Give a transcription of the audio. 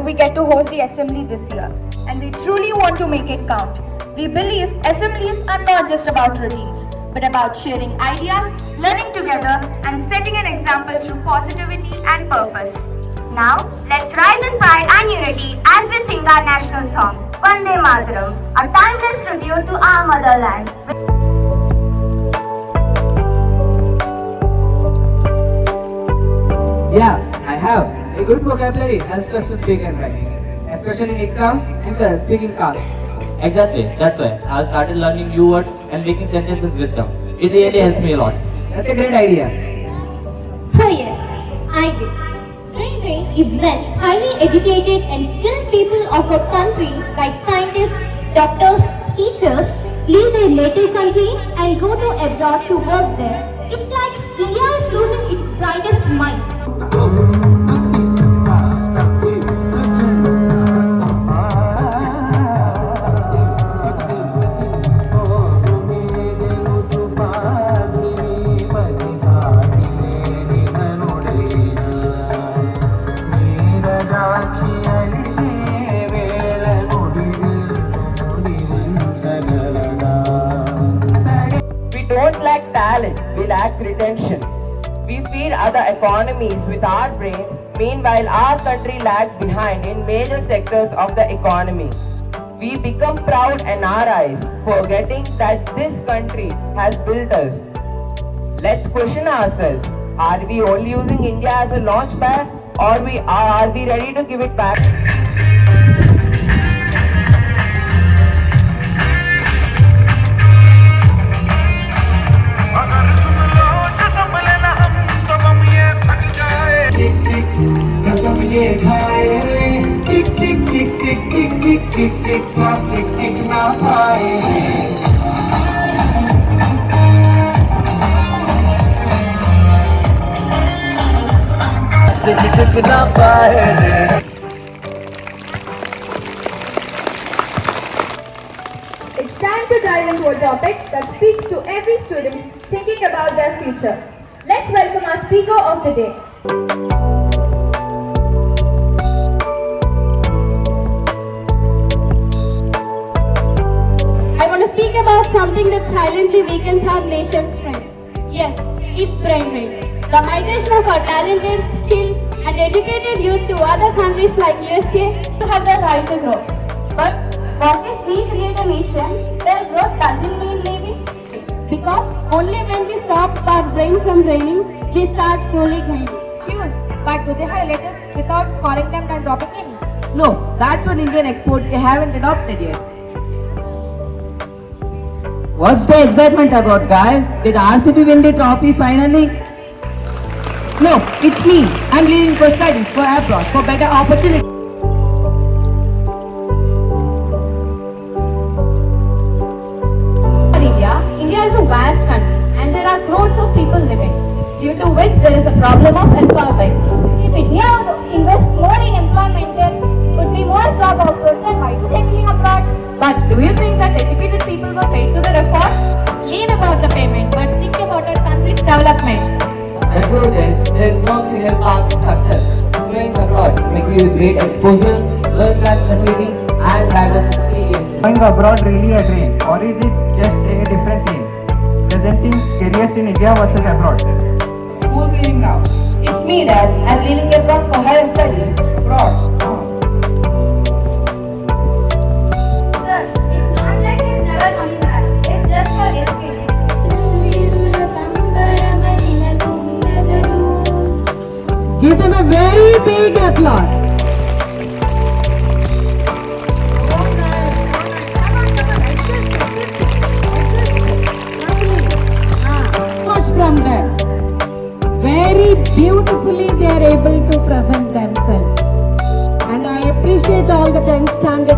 we get to host the assembly this year, and we truly want to make it count. We believe assemblies are not just about routines, but about sharing ideas, learning together, and setting an example through positivity and purpose. Now, let's rise in pride and unity as we sing our national song, Vande Mataram, a timeless tribute to our motherland. Yeah, I have. A good vocabulary helps us to speak and write, especially in exams and speaking tasks. Exactly, that's why I started learning new words and making sentences with them. It really helps me a lot. That's a great idea. Oh yes, I did. Train is when highly educated and skilled people of a country like scientists, doctors, teachers leave their native country and go to abroad to work there. It's like India is losing its brightest mind. We don't lack talent, we lack retention. We feed other economies with our brains, meanwhile our country lags behind in major sectors of the economy. We become proud and our eyes, forgetting that this country has built us. Let's question ourselves, are we only using India as a launch pad, or are we ready to give it back? टिक टिक टिक टिक टिक टिक टिक टिक plastic टिक ना पाए प्लास्टिक टिक ना पाए It's time to dive into a topic that speaks to every student thinking about their future. Let's welcome our speaker of the day. I want to speak about something that silently weakens our nation's strength. Yes, it's brain drain. The migration of our talented, skilled, and educated youth to other countries like USA to have the right to grow. But what if we create a nation where growth doesn't mean living? Because only when we stop our brain from draining, we start truly grinding. But do they have letters without calling them and dropping in? No, that's one Indian export they haven't adopted yet. What's the excitement about, guys? Did RCB win the trophy finally? No, it's me. I'm leaving for studies, for abroad, for better opportunities. India is a vast country and there are crores of people living, due to which there is a problem of employment. If India would invest more in employment, there would be more job output, then why do they live abroad? But do you think that educated people were paid to their efforts? Leave about the payment, but think about our country's development. The truth is, there is no single path to success. Going abroad will give you great exposure, world-class facilities, and diverse experiences. Going abroad really a dream, or is it just a different team? Presenting careers in India versus abroad. Who's leaving now? It's me, Dad. I'm leaving abroad for higher studies. Abroad? Sir, it's not like he's never coming back. It's just for education. Give them a very big applause. Much from them. Very beautifully they are able to present themselves. And I appreciate all the 10 standard